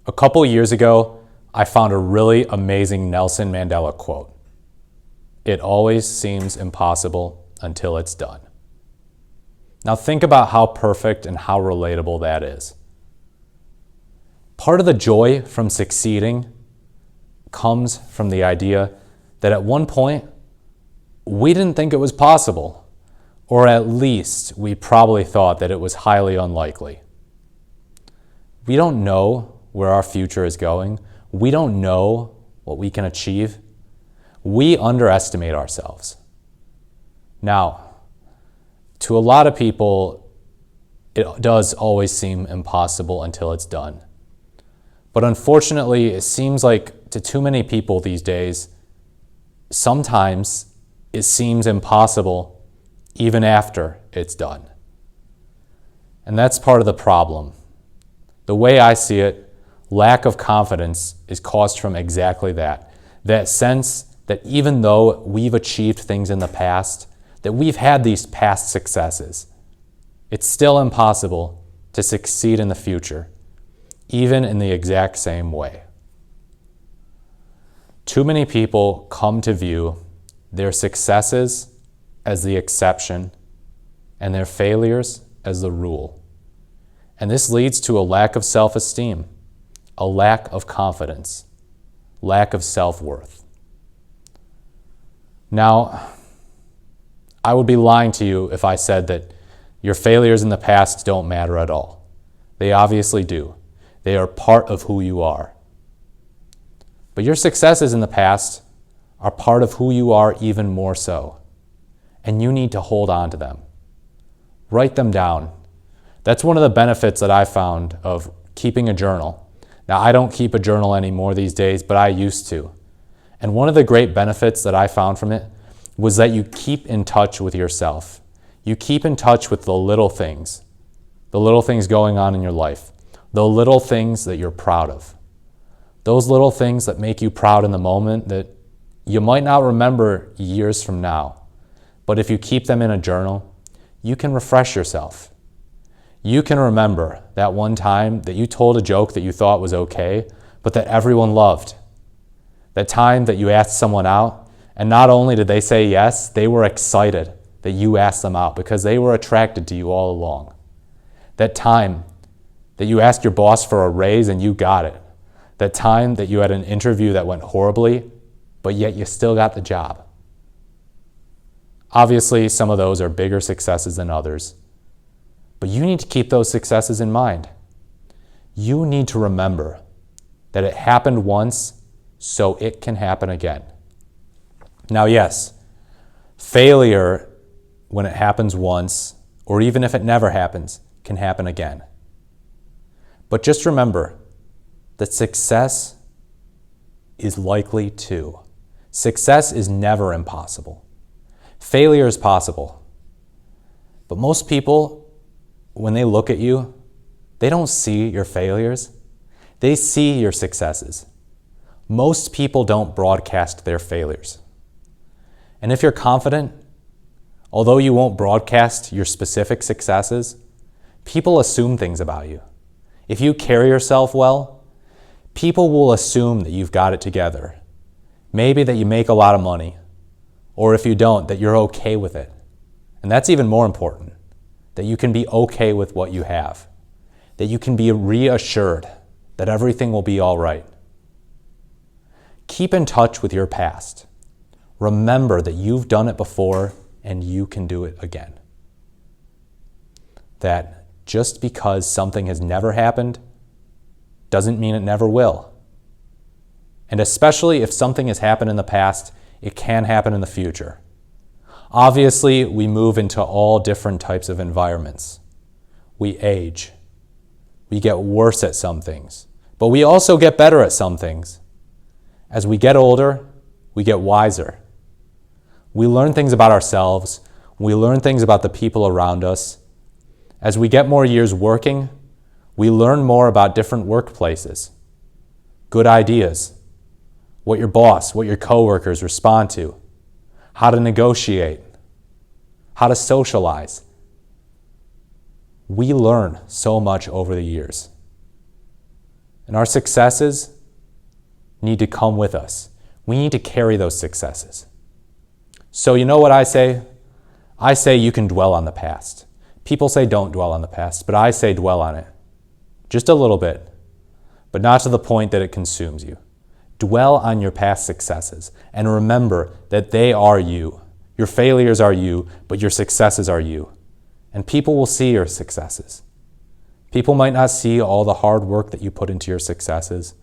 A couple years ago, I found a really amazing Nelson Mandela quote. It always seems impossible until it's done. Now think about how perfect and how relatable that is. Part of the joy from succeeding comes from the idea that at one point, we didn't think it was possible, or at least we probably thought that it was highly unlikely. We don't know where our future is going. We don't know what we can achieve. We underestimate ourselves. Now, to a lot of people, it does always seem impossible until it's done. But unfortunately, it seems like to too many people these days, sometimes it seems impossible even after it's done. And that's part of the problem. The way I see it, lack of confidence is caused from exactly that. That sense that even though we've achieved things in the past, that we've had these past successes, it's still impossible to succeed in the future, even in the exact same way. Too many people come to view their successes as the exception and their failures as the rule. And this leads to a lack of self-esteem, a lack of confidence, lack of self-worth. Now, I would be lying to you if I said that your failures in the past don't matter at all. They obviously do. They are part of who you are. But your successes in the past are part of who you are even more so. And you need to hold on to them. Write them down. That's one of the benefits that I found of keeping a journal. Now, I don't keep a journal anymore these days, but I used to. And one of the great benefits that I found from it was that you keep in touch with yourself. You keep in touch with the little things going on in your life, the little things that you're proud of. Those little things that make you proud in the moment that you might not remember years from now. But if you keep them in a journal, you can refresh yourself. You can remember that one time that you told a joke that you thought was okay, but that everyone loved. That time that you asked someone out, and not only did they say yes, they were excited that you asked them out because they were attracted to you all along. That time that you asked your boss for a raise and you got it. That time that you had an interview that went horribly, but yet you still got the job. Obviously, some of those are bigger successes than others. But you need to keep those successes in mind. You need to remember that it happened once, so it can happen again. Now, yes, failure, when it happens once, or even if it never happens, can happen again. But just remember that success is likely to. Success is never impossible. Failure is possible. But most people, when they look at you, they don't see your failures. They see your successes. Most people don't broadcast their failures. And if you're confident, although you won't broadcast your specific successes, people assume things about you. If you carry yourself well, people will assume that you've got it together. Maybe that you make a lot of money, or if you don't, that you're okay with it. And that's even more important. That you can be okay with what you have, that you can be reassured that everything will be all right. Keep in touch with your past. Remember that you've done it before and you can do it again. That just because something has never happened doesn't mean it never will. And especially if something has happened in the past, it can happen in the future. Obviously, we move into all different types of environments. We age. We get worse at some things, but we also get better at some things. As we get older, we get wiser. We learn things about ourselves. We learn things about the people around us. As we get more years working, we learn more about different workplaces, good ideas, what your boss, what your coworkers respond to, how to negotiate, how to socialize. We learn so much over the years. And our successes need to come with us. We need to carry those successes. So you know what I say? I say you can dwell on the past. People say don't dwell on the past, but I say dwell on it. Just a little bit, but not to the point that it consumes you. Dwell on your past successes and remember that they are you. Your failures are you, but your successes are you. And people will see your successes. People might not see all the hard work that you put into your successes,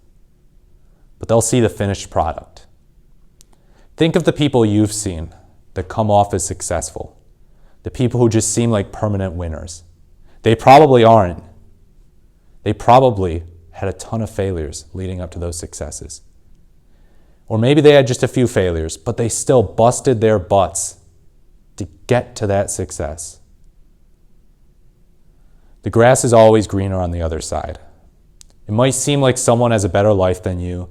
but they'll see the finished product. Think of the people you've seen that come off as successful, the people who just seem like permanent winners. They probably aren't. They probably had a ton of failures leading up to those successes. Or maybe they had just a few failures, but they still busted their butts to get to that success. The grass is always greener on the other side. It might seem like someone has a better life than you,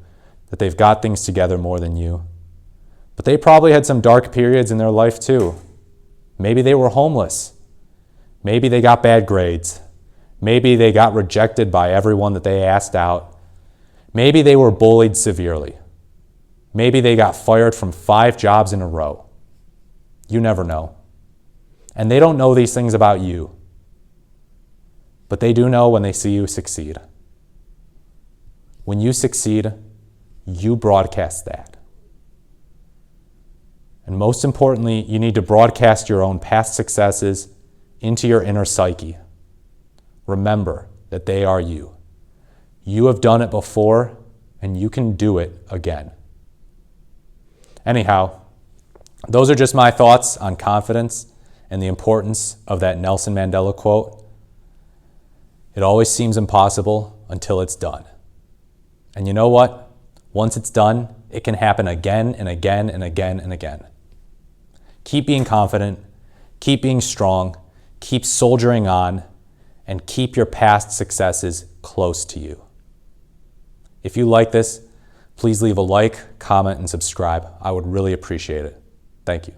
that they've got things together more than you, but they probably had some dark periods in their life too. Maybe they were homeless. Maybe they got bad grades. Maybe they got rejected by everyone that they asked out. Maybe they were bullied severely. Maybe they got fired from 5 jobs in a row. You never know. And they don't know these things about you. But they do know when they see you succeed. When you succeed, you broadcast that. And most importantly, you need to broadcast your own past successes into your inner psyche. Remember that they are you. You have done it before, and you can do it again. Anyhow, those are just my thoughts on confidence and the importance of that Nelson Mandela quote. It always seems impossible until it's done. And you know what? Once it's done, it can happen again and again and again and again. Keep being confident, keep being strong, keep soldiering on, and keep your past successes close to you. If you like this, please leave a like, comment, and subscribe. I would really appreciate it. Thank you.